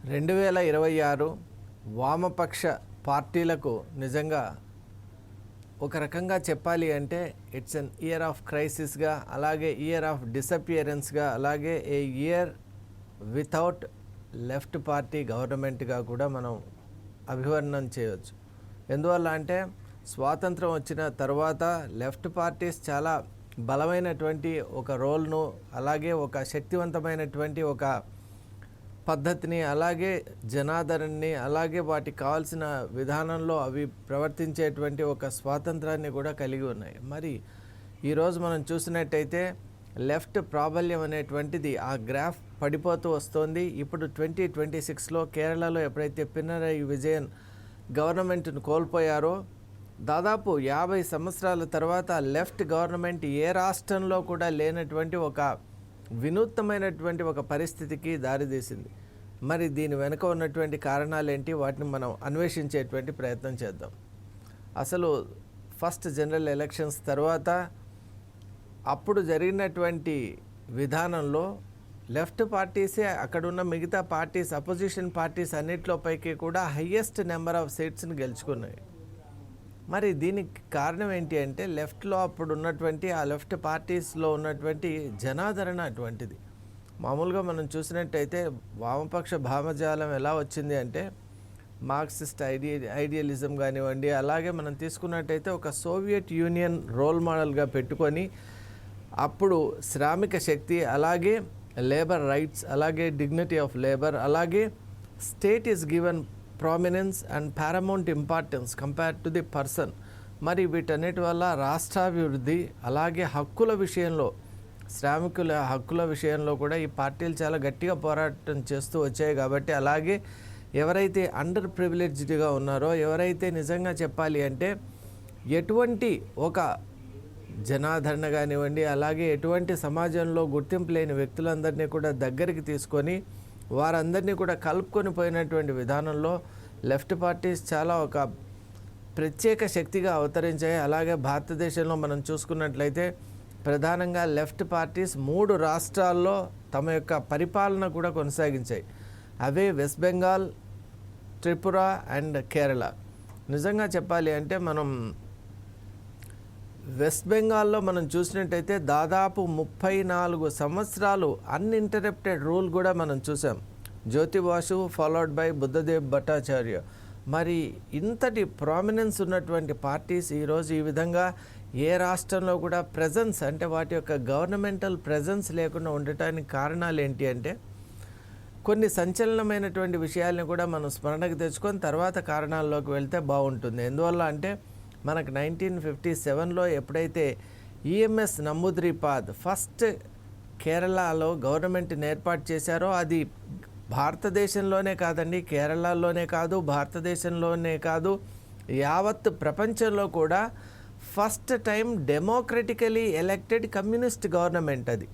2026 వామపక్ష పార్టీలకు నిజంగా ఒక రకంగా చెప్పాలి అంటే ఇట్స్ అన్ ఇయర్ ఆఫ్ క్రైసిస్గా, అలాగే ఇయర్ ఆఫ్ డిసపియరెన్స్గా, అలాగే ఏ ఇయర్ వితౌట్ లెఫ్ట్ పార్టీ గవర్నమెంట్గా కూడా మనం అభివర్ణన చేయవచ్చు. ఎందువల్ల అంటే స్వాతంత్రం వచ్చిన తర్వాత లెఫ్ట్ పార్టీస్ చాలా బలమైనటువంటి ఒక రోల్ను, అలాగే ఒక శక్తివంతమైనటువంటి ఒక పద్ధతిని, అలాగే జనాదరణని, అలాగే వాటికి కావాల్సిన విధానంలో అవి ప్రవర్తించేటువంటి ఒక స్వాతంత్రాన్ని కూడా కలిగి ఉన్నాయి. మరి ఈరోజు మనం చూసినట్టయితే లెఫ్ట్ ప్రాబల్యం అనేటువంటిది ఆ గ్రాఫ్ పడిపోతూ వస్తోంది. ఇప్పుడు 2026లో కేరళలో ఎప్పుడైతే పినరయి విజయన్ గవర్నమెంట్ను కోల్పోయారో, దాదాపు 50 సంవత్సరాల తర్వాత లెఫ్ట్ గవర్నమెంట్ ఏ రాష్ట్రంలో కూడా లేనటువంటి ఒక వినూత్నమైనటువంటి ఒక పరిస్థితికి దారితీసింది. మరి దీని వెనుక ఉన్నటువంటి కారణాలు ఏంటి, వాటిని మనం అన్వేషించేటువంటి ప్రయత్నం చేద్దాం. అసలు ఫస్ట్ జనరల్ ఎలక్షన్స్ తర్వాత అప్పుడు జరిగినటువంటి విధానంలో లెఫ్ట్ పార్టీసే అక్కడున్న మిగతా పార్టీస్, అపోజిషన్ పార్టీస్ అన్నిట్లోపైకి కూడా హయ్యెస్ట్ నెంబర్ ఆఫ్ సీట్స్ని గెలుచుకున్నాయి. మరి దీనికి కారణం ఏంటి అంటే లెఫ్ట్లో అప్పుడు ఉన్నటువంటి ఆ లెఫ్ట్ పార్టీస్లో ఉన్నటువంటి జనాదరణ అటువంటిది. మామూలుగా మనం చూసినట్టయితే వామపక్ష భావజాలం ఎలా వచ్చింది అంటే మార్క్సిస్ట్ ఐడియలిజం కానివ్వండి, అలాగే మనం తీసుకున్నట్టయితే ఒక సోవియట్ యూనియన్ రోల్ మోడల్గా పెట్టుకొని అప్పుడు శ్రామిక శక్తి, అలాగే లేబర్ రైట్స్, అలాగే డిగ్నిటీ ఆఫ్ లేబర్, అలాగే state is given prominence and paramount importance compared to the person. మరి వీటన్నిటి వల్ల రాష్ట్రాభివృద్ధి, అలాగే హక్కుల విషయంలో, శ్రామికుల హక్కుల విషయంలో కూడా ఈ పార్టీలు చాలా గట్టిగా పోరాటం చేస్తూ వచ్చాయి. కాబట్టి అలాగే ఎవరైతే అండర్ ప్రివిలేజ్డ్గా ఉన్నారో, ఎవరైతే నిజంగా చెప్పాలి అంటే ఎటువంటి ఒక జనాదరణ కానివ్వండి, అలాగే ఎటువంటి సమాజంలో గుర్తింపు లేని వ్యక్తులందరినీ కూడా దగ్గరికి తీసుకొని వారందరినీ కూడా కలుపుకొని పోయినటువంటి విధానంలో లెఫ్ట్ పార్టీస్ చాలా ఒక ప్రత్యేక శక్తిగా అవతరించాయి. అలాగే భారతదేశంలో మనం చూసుకున్నట్లయితే ప్రధానంగా లెఫ్ట్ పార్టీస్ 3 రాష్ట్రాల్లో తమ యొక్క పరిపాలన కూడా కొనసాగించాయి. అవే వెస్ట్ బెంగాల్, త్రిపుర అండ్ కేరళ. నిజంగా చెప్పాలి అంటే మనం వెస్ట్ బెంగాల్లో మనం చూసినట్టయితే దాదాపు 34 సంవత్సరాలు అన్ఇంటరప్టెడ్ రూల్ కూడా మనం చూసాం. Jyoti Basu followed by Buddhadeb Bhattacharya. మరి ఇంతటి ప్రామినెన్స్ ఉన్నటువంటి పార్టీస్ ఈరోజు ఈ విధంగా ఏ రాష్ట్రంలో కూడా ప్రెజెన్స్, అంటే వాటి యొక్క గవర్నమెంటల్ ప్రెజెన్స్ లేకుండా ఉండటానికి కారణాలు ఏంటి అంటే కొన్ని సంచలనమైనటువంటి విషయాలను కూడా మనం స్మరణకు తెచ్చుకొని తర్వాత కారణాల్లోకి వెళ్తే బాగుంటుంది. ఎందువల్ల అంటే మనకు 1957లో ఎప్పుడైతే ఈఎంఎస్ నమూద్రిపాద్ ఫస్ట్ కేరళలో గవర్నమెంట్ని ఏర్పాటు చేశారో, అది భారతదేశంలోనే కాదండి, కేరళలోనే కాదు, భారతదేశంలోనే కాదు, యావత్ ప్రపంచంలో కూడా first time democratically elected communist government అది.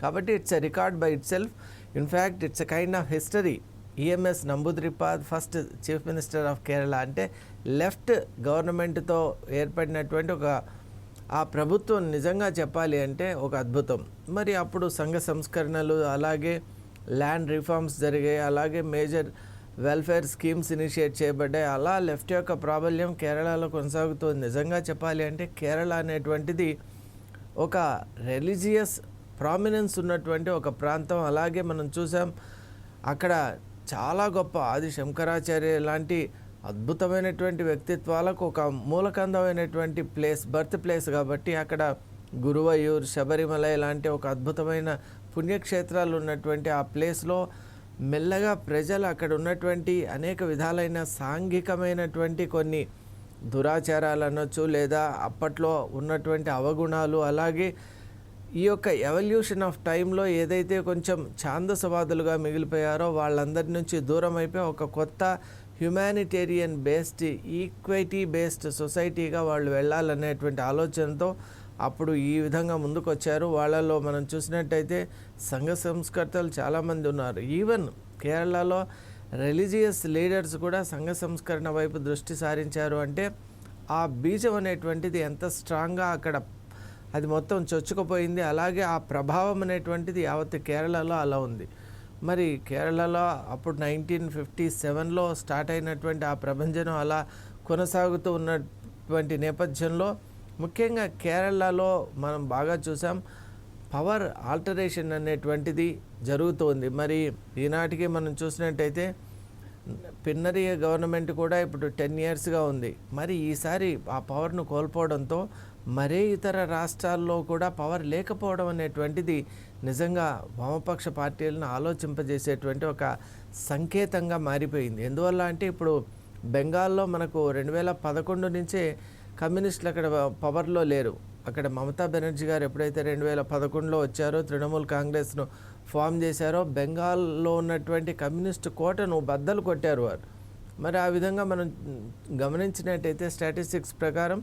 కాబట్టి it's a record by itself. In fact it's a kind of history. EMS Namboodiripad first chief minister of Kerala అంటే లెఫ్ట్ గవర్నమెంట్తో ఏర్పడినటువంటి ఒక ఆ ప్రభుత్వం నిజంగా చెప్పాలి అంటే ఒక అద్భుతం. మరి అప్పుడు సంఘ సంస్కరణలు, అలాగే ల్యాండ్ రిఫార్మ్స్ జరిగాయి, అలాగే మేజర్ వెల్ఫేర్ స్కీమ్స్ ఇనిషియేట్ చేయబడ్డాయి. అలా లెఫ్ట్ యొక్క ప్రాబల్యం కేరళలో కొనసాగుతుంది. నిజంగా చెప్పాలి అంటే కేరళ అనేటువంటిది ఒక రిలీజియస్ ప్రామినెన్స్ ఉన్నటువంటి ఒక ప్రాంతం. అలాగే మనం చూసాం అక్కడ చాలా గొప్ప ఆది శంకరాచార్య లాంటి అద్భుతమైనటువంటి వ్యక్తిత్వాలకు ఒక మూలకందమైనటువంటి ప్లేస్, బర్త్ ప్లేస్. కాబట్టి అక్కడ గురువయూర్, శబరిమల లాంటి ఒక అద్భుతమైన పుణ్యక్షేత్రాలు ఉన్నటువంటి ఆ ప్లేస్లో మెల్లగా ప్రజలు అక్కడ ఉన్నటువంటి అనేక విధాలైన సాంఘికమైనటువంటి కొన్ని దురాచారాలు అనొచ్చు, లేదా అప్పట్లో ఉన్నటువంటి అవగుణాలు, అలాగే ఈ యొక్క ఎవల్యూషన్ ఆఫ్ టైంలో ఏదైతే కొంచెం ఛాందసవాదులుగా మిగిలిపోయారో వాళ్ళందరి నుంచి దూరం అయిపోయి ఒక కొత్త హ్యుమానిటేరియన్ బేస్డ్, ఈక్విటీ బేస్డ్ సొసైటీగా వాళ్ళు వెళ్ళాలనేటువంటి ఆలోచనతో అప్పుడు ఈ విధంగా ముందుకు వచ్చారు. వాళ్ళలో మనం చూసినట్టయితే సంఘ సంస్కర్తలు చాలామంది ఉన్నారు. ఈవెన్ కేరళలో రిలీజియస్ లీడర్స్ కూడా సంఘ సంస్కరణ వైపు దృష్టి సారించారు. అంటే ఆ బీజం అనేటువంటిది ఎంత స్ట్రాంగ్గా అక్కడ అది మొత్తం చొచ్చుకుపోయింది. అలాగే ఆ ప్రభావం అనేటువంటిది యావత్ కేరళలో అలా ఉంది. మరి కేరళలో అప్పుడు 1957లో స్టార్ట్ అయినటువంటి ఆ ప్రభంజనం అలా కొనసాగుతూ ఉన్నటువంటి నేపథ్యంలో ముఖ్యంగా కేరళలో మనం బాగా చూసాం పవర్ ఆల్టరేషన్ అనేటువంటిది జరుగుతోంది. మరి ఈనాటికి మనం చూసినట్టయితే పిన్నరి గవర్నమెంట్ కూడా ఇప్పుడు 10 ఇయర్స్గా ఉంది. మరి ఈసారి ఆ పవర్ను కోల్పోవడంతో మరే ఇతర రాష్ట్రాల్లో కూడా పవర్ లేకపోవడం అనేటువంటిది నిజంగా వామపక్ష పార్టీలను ఆలోచింపజేసేటువంటి ఒక సంకేతంగా మారిపోయింది. ఎందువల్ల అంటే ఇప్పుడు బెంగాల్లో మనకు 2011 నుంచే కమ్యూనిస్టులు అక్కడ పవర్లో లేరు. అక్కడ మమతా బెనర్జీ గారు ఎప్పుడైతే 2011లో వచ్చారో, తృణమూల్ కాంగ్రెస్ను ఫామ్ చేశారో, బెంగాల్లో ఉన్నటువంటి కమ్యూనిస్టు కోటను బద్దలు కొట్టారు వారు. మరి ఆ విధంగా మనం గమనించినట్టయితే స్టాటిస్టిక్స్ ప్రకారం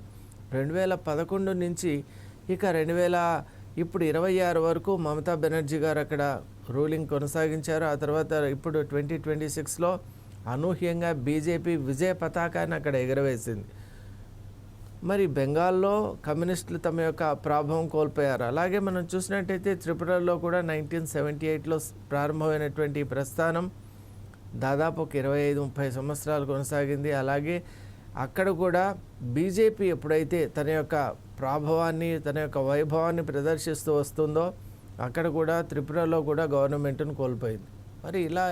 2011 నుంచి ఇక 2026 వరకు మమతా బెనర్జీ గారు అక్కడ రూలింగ్ కొనసాగించారు. ఆ తర్వాత ఇప్పుడు 2026లో అనూహ్యంగా బీజేపీ విజయ పతాకాన్ని అక్కడ ఎగరవేసింది. మరి బెంగాల్లో కమ్యూనిస్టులు తమ యొక్క ప్రభావం కోల్పోయారు. అలాగే మనం చూసినట్టయితే త్రిపురలో కూడా 1978లో ప్రారంభమైనటువంటి ఈ ప్రస్థానం దాదాపు ఒక 25-30 సంవత్సరాలు కొనసాగింది. అలాగే అక్కడ కూడా బీజేపీ ఎప్పుడైతే తన యొక్క ప్రభావాన్ని, తన యొక్క వైభవాన్ని ప్రదర్శిస్తూ వస్తుందో అక్కడ కూడా త్రిపురలో కూడా గవర్నమెంట్ను కోల్పోయింది. మరి ఇలా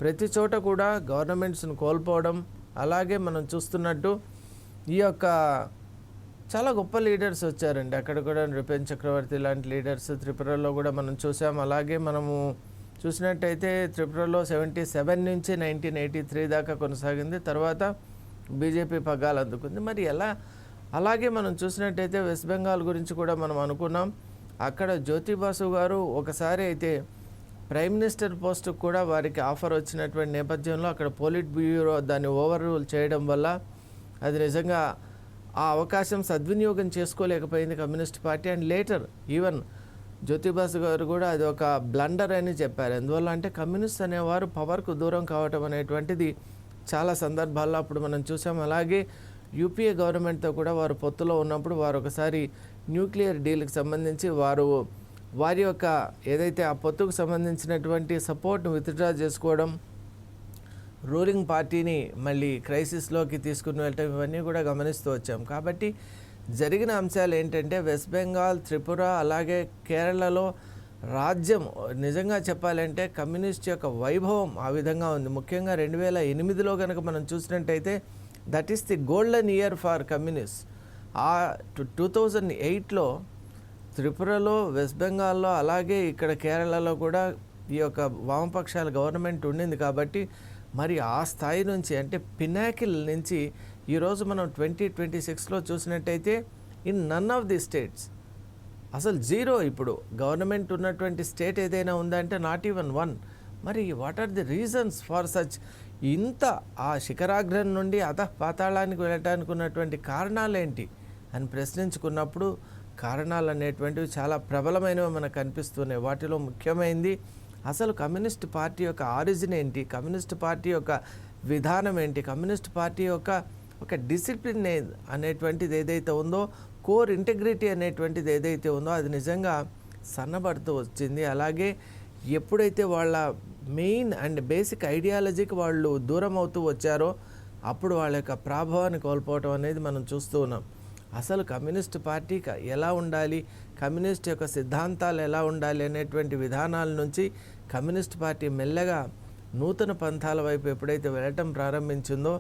ప్రతి చోట కూడా గవర్నమెంట్స్ను కోల్పోవడం, అలాగే మనం చూస్తున్నట్టు ఈ యొక్క చాలా గొప్ప లీడర్స్ వచ్చారండి. అక్కడ కూడా నృపేన్ చక్రవర్తి లాంటి లీడర్స్ త్రిపురలో కూడా మనం చూసాం. అలాగే మనము చూసినట్టయితే త్రిపురలో 77 నుంచి 1983 దాకా కొనసాగింది. తర్వాత బీజేపీ పగ్గాలు అందుకుంది. మరి అలాగే మనం చూసినట్టయితే వెస్ట్ బెంగాల్ గురించి కూడా మనం అనుకున్నాం. అక్కడ జ్యోతి బాసు గారు ఒకసారి అయితే ప్రైమ్ మినిస్టర్ పోస్టుకు కూడా వారికి ఆఫర్ వచ్చినటువంటి నేపథ్యంలో అక్కడ పోలిట్ బ్యూరో దాన్ని ఓవర్ రూల్ చేయడం వల్ల అది నిజంగా ఆ అవకాశం సద్వినియోగం చేసుకోలేకపోయింది communist party. And later even Jyoti Basu గారు కూడా అది ఒక బ్లండర్ అని చెప్పారు. ఎందువల్ల అంటే కమ్యూనిస్ట్ అనేవారు పవర్కు దూరం కావటం అనేటువంటిది చాలా సందర్భాల్లో అప్పుడు మనం చూసాం. అలాగే యూపీఏ గవర్నమెంట్తో కూడా వారు పొత్తులో ఉన్నప్పుడు వారు ఒకసారి న్యూక్లియర్ డీల్కి సంబంధించి వారి యొక్క ఏదైతే ఆ పొత్తుకు సంబంధించినటువంటి సపోర్ట్ను విత్డ్రా చేసుకోవడం, రూలింగ్ పార్టీని మళ్ళీ క్రైసిస్లోకి తీసుకుని వెళ్ళటం, ఇవన్నీ కూడా గమనిస్తూ వచ్చాం. కాబట్టి జరిగిన అంశాలు ఏంటంటే వెస్ట్ బెంగాల్, త్రిపుర, అలాగే కేరళలో రాజ్యం నిజంగా చెప్పాలంటే కమ్యూనిస్ట్ యొక్క వైభవం ఆ విధంగా ఉంది. ముఖ్యంగా 2008లో కనుక మనం చూసినట్టయితే that is the golden year for communist. ఆ 2008లో త్రిపురలో, వెస్ట్ బెంగాల్లో, అలాగే ఇక్కడ కేరళలో కూడా ఈ యొక్క వామపక్షాల గవర్నమెంట్ ఉండింది. కాబట్టి మరి ఆ స్థాయి నుంచి అంటే పినాకిల్ నుంచి ఈరోజు మనం 2026లో చూసినట్టయితే in none of the states అసలు జీరో. ఇప్పుడు గవర్నమెంట్ ఉన్నటువంటి స్టేట్ ఏదైనా ఉందంటే నాట్ ఈవెన్ 1. మరి what are the reasons for such? ఇంత ఆ శిఖరాగ్రం నుండి పాతాళానికి వెళ్ళటానికి ఉన్నటువంటి కారణాలు ఏంటి అని ప్రశ్నించుకున్నప్పుడు కారణాలు అనేటువంటివి చాలా ప్రబలమైనవి మనకు కనిపిస్తున్నాయి. వాటిలో ముఖ్యమైనది అసలు కమ్యూనిస్ట్ పార్టీ యొక్క ఆరిజిన్ ఏంటి, కమ్యూనిస్ట్ పార్టీ యొక్క విధానం ఏంటి, కమ్యూనిస్ట్ పార్టీ యొక్క ఒక డిసిప్లిన్ అనేటువంటిది ఏదైతే ఉందో, కోర్ ఇంటెగ్రిటీ అనేటువంటిది ఏదైతే ఉందో అది నిజంగా సన్నబడుతూ వచ్చింది. అలాగే ఎప్పుడైతే వాళ్ళ మెయిన్ అండ్ బేసిక్ ఐడియాలజీకి వాళ్ళు దూరం అవుతూ వచ్చారో అప్పుడు వాళ్ళ యొక్క ప్రభావాన్ని కోల్పోవటం అనేది మనం చూస్తూ ఉన్నాం. అసలు కమ్యూనిస్ట్ పార్టీ ఎలా ఉండాలి, కమ్యూనిస్ట్ యొక్క సిద్ధాంతాలు ఎలా ఉండాలి అనేటువంటి విధానాల నుంచి కమ్యూనిస్ట్ పార్టీ మెల్లగా నూతన పంథాల వైపు ఎప్పుడైతే వెళ్ళటం ప్రారంభించిందో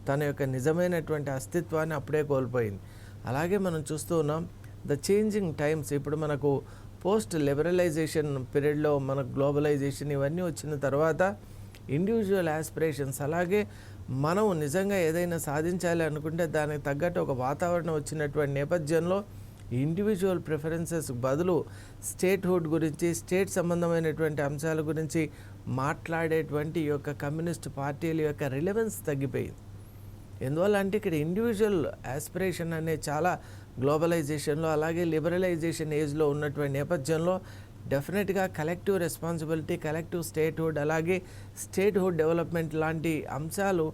తన యొక్క నిజమైనటువంటి అస్తిత్వాన్ని అప్పుడే కోల్పోయింది. అలాగే మనం చూస్తూ ఉన్నాం ద చేంజింగ్ టైమ్స్. ఇప్పుడు మనకు పోస్ట్ లిబరలైజేషన్ పీరియడ్లో మనకు గ్లోబలైజేషన్ ఇవన్నీ వచ్చిన తర్వాత ఇండివిజువల్ యాస్పిరేషన్స్, అలాగే మనం నిజంగా ఏదైనా సాధించాలి అనుకుంటే దానికి తగ్గట్టు ఒక వాతావరణం వచ్చినటువంటి నేపథ్యంలో ఇండివిజువల్ ప్రిఫరెన్సెస్ బదులు స్టేట్హుడ్ గురించి, స్టేట్ సంబంధమైనటువంటి అంశాల గురించి మాట్లాడేటువంటి ఈ యొక్క కమ్యూనిస్ట్ పార్టీల యొక్క రిలవెన్స్ తగ్గిపోయింది. ఎందువల్ల అంటే ఇక్కడ ఇండివిజువల్ యాస్పిరేషన్ అనే చాలా గ్లోబలైజేషన్లో అలాగే లిబరలైజేషన్ ఏజ్లో ఉన్నటువంటి నేపథ్యంలో డెఫినెట్గా కలెక్టివ్ రెస్పాన్సిబిలిటీ, కలెక్టివ్ స్టేట్హుడ్, అలాగే స్టేట్హుడ్ డెవలప్మెంట్ లాంటి అంశాలు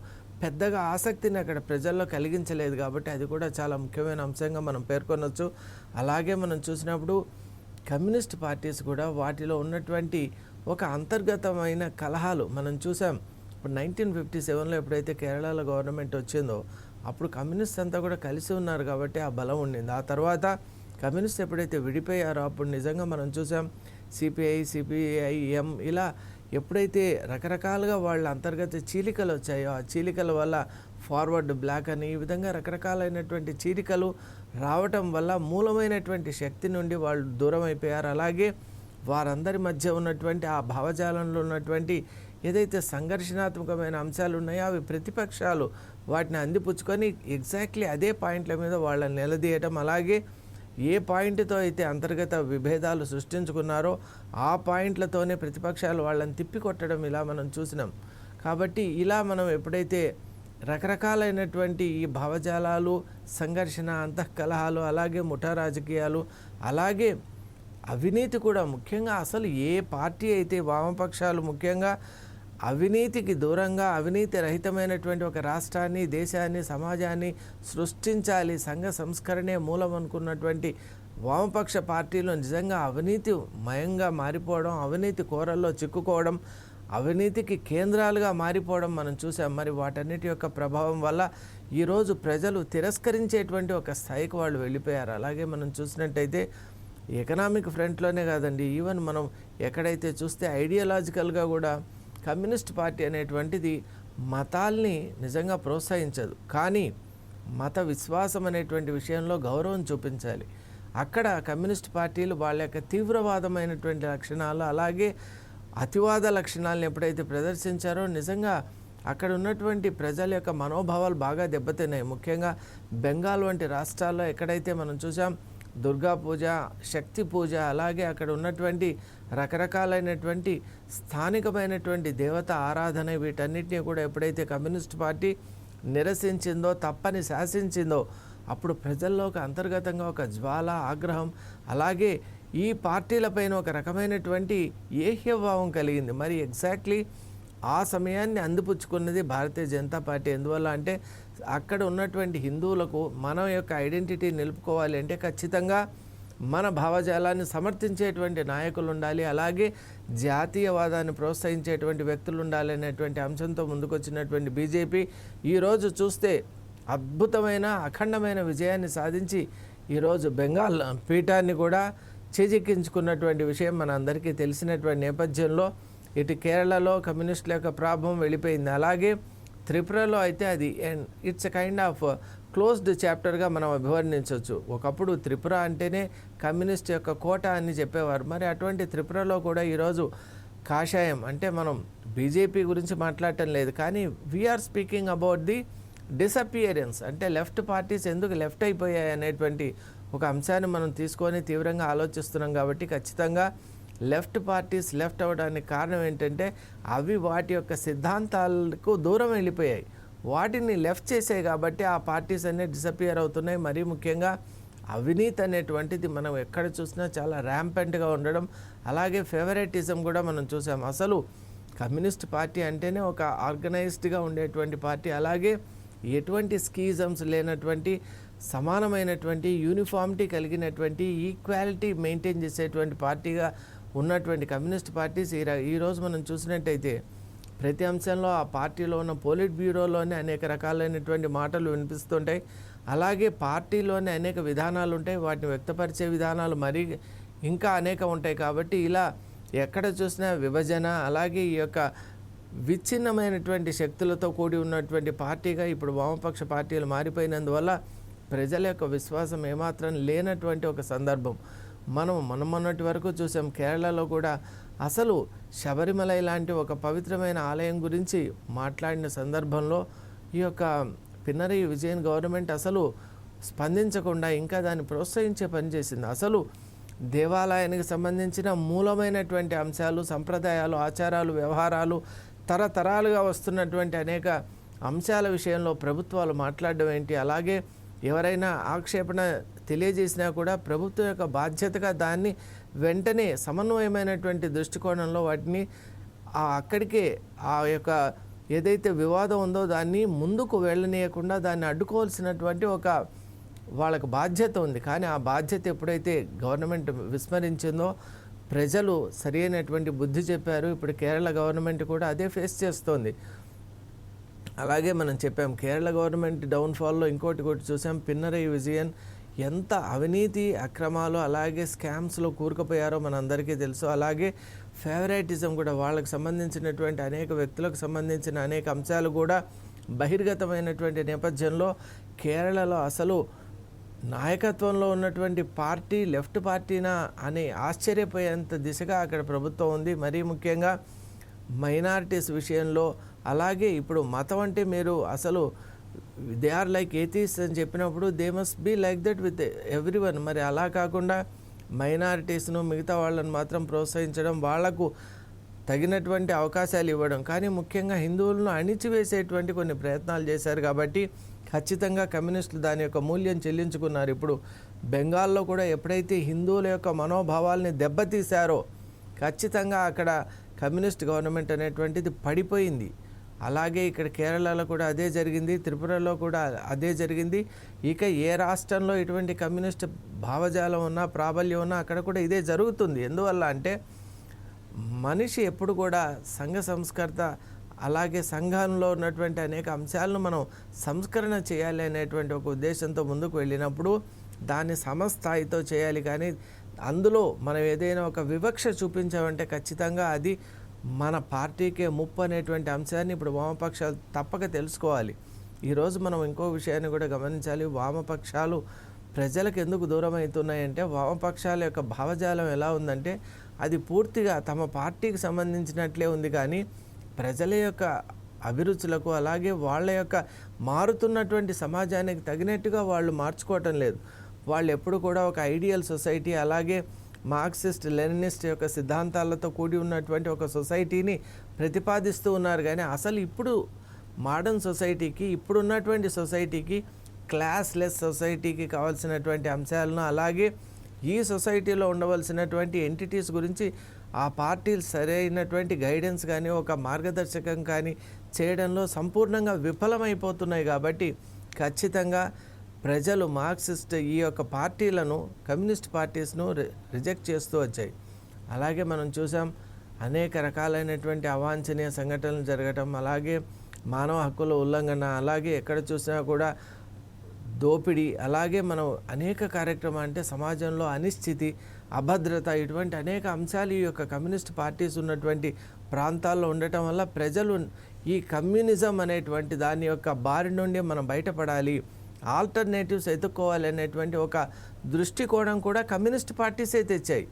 పెద్దగా ఆసక్తిని అక్కడ ప్రజల్లో కలిగించలేదు. కాబట్టి అది కూడా చాలా ముఖ్యమైన అంశంగా మనం పేర్కొనవచ్చు. అలాగే మనం చూసినప్పుడు కమ్యూనిస్ట్ పార్టీస్ కూడా వాటిలో ఉన్నటువంటి ఒక అంతర్గతమైన కలహాలు మనం చూసాం. ఇప్పుడు 1957లో ఎప్పుడైతే కేరళలో గవర్నమెంట్ వచ్చిందో అప్పుడు కమ్యూనిస్ట్ అంతా కూడా కలిసి ఉన్నారు కాబట్టి ఆ బలం ఉండింది. ఆ తర్వాత కమ్యూనిస్ట్ ఎప్పుడైతే విడిపోయారో అప్పుడు నిజంగా మనం చూసాం సిపిఐ, సిపిఐఎం ఇలా ఎప్పుడైతే రకరకాలుగా వాళ్ళ అంతర్గత చీలికలు వచ్చాయో ఆ చీలికల వల్ల ఫార్వర్డ్ బ్లాక్ అని ఈ విధంగా రకరకాలైనటువంటి చీలికలు రావటం వల్ల మూలమైనటువంటి శక్తి నుండి వాళ్ళు దూరం అయిపోయారు. అలాగే వారందరి మధ్య ఉన్నటువంటి ఆ భావజాలంలో ఉన్నటువంటి ఏదైతే సంఘర్షణాత్మకమైన అంశాలు ఉన్నాయో అవి ప్రతిపక్షాలు వాటిని అందిపుచ్చుకొని ఎగ్జాక్ట్లీ అదే పాయింట్ల మీద వాళ్ళని నిలదీయటం, అలాగే ఏ పాయింట్తో అయితే అంతర్గత విభేదాలు సృష్టించుకున్నారో ఆ పాయింట్లతోనే ప్రతిపక్షాలు వాళ్ళని తిప్పికొట్టడం ఇలా మనం చూసినాం. కాబట్టి ఇలా మనం ఎప్పుడైతే రకరకాలైనటువంటి ఈ భావజాలాలు, సంఘర్షణ, అంతఃకలహాలు, అలాగే ముఠా రాజకీయాలు, అలాగే అవినీతి కూడా ముఖ్యంగా అసలు ఏ పార్టీ అయితే వామపక్షాలు ముఖ్యంగా అవినీతికి దూరంగా అవినీతి రహితమైనటువంటి ఒక రాష్ట్రాన్ని, దేశాన్ని, సమాజాన్ని సృష్టించాలి, సంఘ సంస్కరణే మూలం అనుకున్నటువంటి వామపక్ష పార్టీలు నిజంగా అవినీతి మయంగా మారిపోవడం, అవినీతి కోరల్లో చిక్కుకోవడం, అవినీతికి కేంద్రాలుగా మారిపోవడం మనం చూసాం. మరి వాటన్నిటి యొక్క ప్రభావం వల్ల ఈరోజు ప్రజలు తిరస్కరించేటువంటి ఒక స్థాయికి వాళ్ళు వెళ్ళిపోయారు. అలాగే మనం చూసినట్టయితే ఎకనామిక్ ఫ్రంట్లోనే కాదండి, ఈవెన్ మనం ఎక్కడైతే చూస్తే ఐడియాలజికల్గా కూడా కమ్యూనిస్ట్ పార్టీ అనేటువంటిది మతాల్ని నిజంగా ప్రోత్సహించదు, కానీ మత విశ్వాసం అనేటువంటి విషయంలో గౌరవం చూపించాలి. అక్కడ కమ్యూనిస్ట్ పార్టీలు వాళ్ళ యొక్క తీవ్రవాదమైనటువంటి లక్షణాలు అలాగే అతివాద లక్షణాలను ఎప్పుడైతే ప్రదర్శించారో నిజంగా అక్కడ ఉన్నటువంటి ప్రజల యొక్క మనోభావాలు బాగా దెబ్బతిన్నాయి. ముఖ్యంగా బెంగాల్ వంటి రాష్ట్రాల్లో ఎక్కడైతే మనం చూసాం దుర్గా పూజ, శక్తి పూజ, అలాగే అక్కడ ఉన్నటువంటి రకరకాలైనటువంటి స్థానికమైనటువంటి దేవత ఆరాధన వీటన్నిటినీ కూడా ఎప్పుడైతే కమ్యూనిస్ట్ పార్టీ నిరసించిందో, తప్పని శాసించిందో అప్పుడు ప్రజల్లోకి అంతర్గతంగా ఒక జ్వాల, ఆగ్రహం, అలాగే ఈ పార్టీలపైన ఒక రకమైనటువంటి ఏహ్యభావం కలిగింది. మరి ఎగ్జాక్ట్లీ ఆ సమయాన్ని అందిపుచ్చుకున్నది భారతీయ జనతా పార్టీ. ఎందువల్ల అంటే అక్కడ ఉన్నటువంటి హిందువులకు మన యొక్క ఐడెంటిటీ నిలుపుకోవాలి అంటే ఖచ్చితంగా మన భావజాలాన్ని సమర్థించేటువంటి నాయకులు ఉండాలి, అలాగే జాతీయవాదాన్ని ప్రోత్సహించేటువంటి వ్యక్తులు ఉండాలి అనేటువంటి అంశంతో ముందుకొచ్చినటువంటి బీజేపీ ఈరోజు చూస్తే అద్భుతమైన అఖండమైన విజయాన్ని సాధించి ఈరోజు బెంగాల్ పీఠాన్ని కూడా చేజిక్కించుకున్నటువంటి విషయం మన అందరికీ తెలిసినటువంటి నేపథ్యంలో ఇటు కేరళలో కమ్యూనిస్టుల యొక్క ప్రభావం వెళ్ళిపోయింది. అలాగే త్రిపురలో అయితే అది it's a kind of closed చాప్టర్గా మనం అభివర్ణించవచ్చు. ఒకప్పుడు త్రిపుర అంటేనే కమ్యూనిస్ట్ యొక్క కోట అని చెప్పేవారు. మరి అటువంటి త్రిపురలో కూడా ఈరోజు కాషాయం అంటే మనం బీజేపీ గురించి మాట్లాడటం లేదు, కానీ we're speaking about the disappearance, అంటే లెఫ్ట్ పార్టీస్ ఎందుకు లెఫ్ట్ అయిపోయాయి అనేటువంటి ఒక అంశాన్ని మనం తీసుకొని తీవ్రంగా ఆలోచిస్తున్నాం. కాబట్టి ఖచ్చితంగా లెఫ్ట్ పార్టీస్ లెఫ్ట్ అవ్వడానికి కారణం ఏంటంటే అవి వాటి యొక్క సిద్ధాంతాలకు దూరం వెళ్ళిపోయాయి, వాటిని లెఫ్ట్ చేసాయి కాబట్టి ఆ పార్టీస్ అనేవి డిసపియర్ అవుతున్నాయి. మరీ ముఖ్యంగా అవినీతి అనేటువంటిది మనం ఎక్కడ చూసినా చాలా ర్యాంపెంట్గా ఉండడం, అలాగే ఫేవరెటిజం కూడా మనం చూసాం. అసలు కమ్యూనిస్ట్ పార్టీ అంటేనే ఒక ఆర్గనైజ్డ్గా ఉండేటువంటి పార్టీ, అలాగే ఎటువంటి స్కీజమ్స్ లేనటువంటి సమానమైనటువంటి యూనిఫామిటీ కలిగినటువంటి ఈక్వాలిటీ మెయింటైన్ చేసేటువంటి పార్టీగా ఉన్నటువంటి కమ్యూనిస్ట్ పార్టీస్ ఈరోజు మనం చూసినట్టయితే ప్రతి అంశంలో ఆ పార్టీలో ఉన్న పోలిట్ బ్యూరోలోనే అనేక రకాలైనటువంటి మాటలు వినిపిస్తుంటాయి, అలాగే పార్టీలోనే అనేక విధానాలు ఉంటాయి, వాటిని వ్యక్తపరిచే విధానాలు మరీ ఇంకా అనేక ఉంటాయి. కాబట్టి ఇలా ఎక్కడ చూసినా విభజన, అలాగే ఈ యొక్క విచ్ఛిన్నమైనటువంటి శక్తులతో కూడి ఉన్నటువంటి పార్టీగా ఇప్పుడు వామపక్ష పార్టీలు మారిపోయినందువల్ల ప్రజల యొక్క విశ్వాసం ఏమాత్రం లేనటువంటి ఒక సందర్భం మనం మొన్నటి వరకు చూసాం. కేరళలో కూడా అసలు శబరిమల లాంటి ఒక పవిత్రమైన ఆలయం గురించి మాట్లాడిన సందర్భంలో ఈ యొక్క పినరయి విజయన్ గవర్నమెంట్ అసలు స్పందించకుండా ఇంకా దాన్ని ప్రోత్సహించే పనిచేసింది. అసలు దేవాలయానికి సంబంధించిన మూలమైనటువంటి అంశాలు, సంప్రదాయాలు, ఆచారాలు, వ్యవహారాలు, తరతరాలుగా వస్తున్నటువంటి అనేక అంశాల విషయంలో ప్రభుత్వాలు మాట్లాడడం ఏంటి, అలాగే ఎవరైనా ఆక్షేపణ తెలియజేసినా కూడా ప్రభుత్వం యొక్క బాధ్యతగా దాన్ని వెంటనే సమన్వయమైనటువంటి దృష్టికోణంలో వాటిని అక్కడికే ఆ యొక్క ఏదైతే వివాదం ఉందో దాన్ని ముందుకు వెళ్ళనీయకుండా దాన్ని అడ్డుకోవాల్సినటువంటి ఒక వాళ్ళకు బాధ్యత ఉంది. కానీ ఆ బాధ్యత ఎప్పుడైతే గవర్నమెంట్ విస్మరించిందో ప్రజలు సరైనటువంటి బుద్ధి చెప్పారు. ఇప్పుడు కేరళ గవర్నమెంట్ కూడా అదే ఫేస్ చేస్తోంది. అలాగే మనం చెప్పాం కేరళ గవర్నమెంట్ డౌన్ఫాల్లో ఇంకోటి చూసాం. పినరయి విజయన్ ఎంత అవినీతి అక్రమాలు అలాగే స్కామ్స్లో కూరుకుపోయారో మనందరికీ తెలుసు. అలాగే ఫేవరైటిజం కూడా, వాళ్ళకి సంబంధించినటువంటి అనేక వ్యక్తులకు సంబంధించిన అనేక అంశాలు కూడా బహిర్గతమైనటువంటి నేపథ్యంలో కేరళలో అసలు నాయకత్వంలో ఉన్నటువంటి పార్టీ లెఫ్ట్ పార్టీనా అని ఆశ్చర్యపోయేంత దిశగా అక్కడ ప్రభుత్వం ఉంది. మరీ ముఖ్యంగా మైనారిటీస్ విషయంలో. అలాగే ఇప్పుడు మతం అంటే మీరు అసలు దే ఆర్ లైక్ ఏథీస్ అని చెప్పినప్పుడు they must be like that with everyone. మరి అలా కాకుండా మైనారిటీస్ను మిగతా వాళ్ళని మాత్రం ప్రోత్సహించడం, వాళ్లకు తగినటువంటి అవకాశాలు ఇవ్వడం, కానీ ముఖ్యంగా హిందువులను అణిచివేసేటువంటి కొన్ని ప్రయత్నాలు చేశారు. కాబట్టి ఖచ్చితంగా కమ్యూనిస్టులు దాని యొక్క మూల్యం చెల్లించుకున్నారు. ఇప్పుడు బెంగాల్లో కూడా ఎప్పుడైతే హిందువుల యొక్క మనోభావాల్ని దెబ్బతీశారో ఖచ్చితంగా అక్కడ కమ్యూనిస్ట్ గవర్నమెంట్ అనేటువంటిది పడిపోయింది. అలాగే ఇక్కడ కేరళలో కూడా అదే జరిగింది, త్రిపురలో కూడా అదే జరిగింది. ఇక ఏ రాష్ట్రంలో ఇటువంటి కమ్యూనిస్ట్ భావజాలం ఉన్నా ప్రాబల్యం ఉన్నా అక్కడ కూడా ఇదే జరుగుతుంది. ఎందువల్ల అంటే మనిషి ఎప్పుడు కూడా సంఘ సంస్కర్త, అలాగే సంఘంలో ఉన్నటువంటి అనేక అంశాలను మనం సంస్కరణ చేయాలి అనేటువంటి ఒక ఉద్దేశంతో ముందుకు వెళ్ళినప్పుడు దాన్ని సమస్థాయితో చేయాలి. కానీ అందులో మనం ఏదైనా ఒక వివక్ష చూపించామంటే ఖచ్చితంగా అది మన పార్టీకే ముప్పు అనేటువంటి అంశాన్ని ఇప్పుడు వామపక్షాలు తప్పక తెలుసుకోవాలి. ఈరోజు మనం ఇంకో విషయాన్ని కూడా గమనించాలి. వామపక్షాలు ప్రజలకు ఎందుకు దూరం అవుతున్నాయంటే వామపక్షాల యొక్క భావజాలం ఎలా ఉందంటే అది పూర్తిగా తమ పార్టీకి సంబంధించినట్లే ఉంది, కానీ ప్రజల యొక్క అభిరుచులకు అలాగే వాళ్ళ యొక్క మారుతున్నటువంటి సమాజానికి తగినట్టుగా వాళ్ళు మార్చుకోవటం లేదు. వాళ్ళు ఎప్పుడు కూడా ఒక ఐడియల్ సొసైటీ, అలాగే మార్క్సిస్ట్ లెనినిస్ట్ యొక్క సిద్ధాంతాలతో కూడి ఉన్నటువంటి ఒక సొసైటీని ప్రతిపాదిస్తూ ఉన్నారు. కానీ అసలు ఇప్పుడు మోడర్న్ సొసైటీకి, ఇప్పుడున్నటువంటి సొసైటీకి, క్లాస్లెస్ సొసైటీకి కావాల్సినటువంటి అంశాలను, అలాగే ఈ సొసైటీలో ఉండవలసినటువంటి ఎంటిటీస్ గురించి ఆ పార్టీలు సరైనటువంటి గైడెన్స్ కానీ ఒక మార్గదర్శకం కానీ చేయడంలో సంపూర్ణంగా విఫలమైపోతున్నాయి. కాబట్టి ఖచ్చితంగా ప్రజలు మార్క్సిస్ట్ ఈ యొక్క పార్టీలను, కమ్యూనిస్ట్ పార్టీస్ను రిజెక్ట్ చేస్తూ వచ్చాయి. అలాగే మనం చూసాం అనేక రకాలైనటువంటి అవాంఛనీయ సంఘటనలు జరగటం, అలాగే మానవ హక్కుల ఉల్లంఘన, అలాగే ఎక్కడ చూసినా కూడా దోపిడీ, అలాగే మనం అనేక కార్యక్రమాలు అంటే సమాజంలో అనిశ్చితి, అభద్రత, ఇటువంటి అనేక అంశాలు ఈ యొక్క కమ్యూనిస్ట్ పార్టీస్ ఉన్నటువంటి ప్రాంతాల్లో ఉండటం వల్ల ప్రజలు ఈ కమ్యూనిజం అనేటువంటి దాని యొక్క బారి నుండి మనం బయటపడాలి, ఆల్టర్నేటివ్స్ ఎత్తుక్కోవాలి అనేటువంటి ఒక దృష్టికోణం కూడా కమ్యూనిస్ట్ పార్టీసే తెచ్చాయి.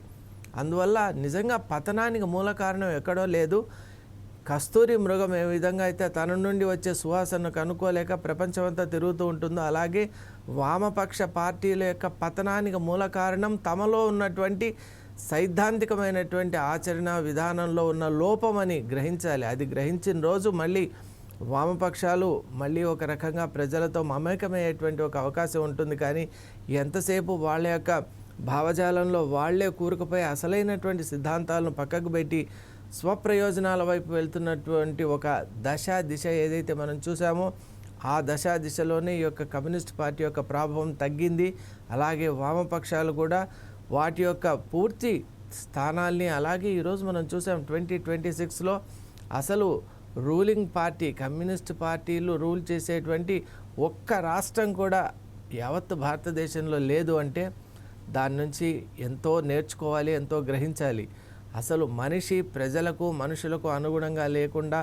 అందువల్ల నిజంగా పతనానికి మూల కారణం ఎక్కడో లేదు. కస్తూరి మృగం ఏ విధంగా అయితే తన నుండి వచ్చే సువాసనను కనుక్కోలేక ప్రపంచమంతా తిరుగుతూ ఉంటుందో, అలాగే వామపక్ష పార్టీల యొక్క పతనానికి మూల కారణం తమలో ఉన్నటువంటి సైద్ధాంతికమైనటువంటి ఆచరణ విధానంలో ఉన్న లోపమని గ్రహించాలి. అది గ్రహించిన రోజు మళ్ళీ వామపక్షాలు మళ్ళీ ఒక రకంగా ప్రజలతో మమేకమయ్యేటువంటి ఒక అవకాశం ఉంటుంది. కానీ ఎంతసేపు వాళ్ళ యొక్క భావజాలంలో వాళ్లే కూరుకుపోయి అసలైనటువంటి సిద్ధాంతాలను పక్కకు పెట్టి స్వప్రయోజనాల వైపు వెళ్తున్నటువంటి ఒక దిశ ఏదైతే మనం చూసామో ఆ దిశలోనే ఈ యొక్క కమ్యూనిస్ట్ పార్టీ యొక్క ప్రభావం తగ్గింది. అలాగే వామపక్షాలు కూడా వాటి యొక్క పూర్తి స్థానాల్ని, అలాగే ఈరోజు మనం చూసాం 2026లో అసలు రూలింగ్ పార్టీ కమ్యూనిస్ట్ పార్టీలు రూల్ చేసేటువంటి ఒక్క రాష్ట్రం కూడా యావత్ భారతదేశంలో లేదు. అంటే దాని నుంచి ఎంతో నేర్చుకోవాలి, ఎంతో గ్రహించాలి. అసలు మనిషి ప్రజలకు మనుషులకు అనుగుణంగా లేకుండా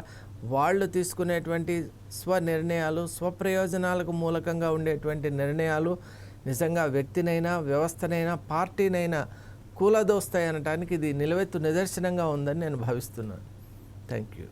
వాళ్ళు తీసుకునేటువంటి స్వనిర్ణయాలు, స్వప్రయోజనాలకు మూలకంగా ఉండేటువంటి నిర్ణయాలు నిజంగా వ్యక్తినైనా వ్యవస్థనైనా పార్టీనైనా కూలదోస్తాయి అనటానికి ఇది నిలువెత్తు నిదర్శనంగా ఉందని నేను భావిస్తున్నాను. Thank you.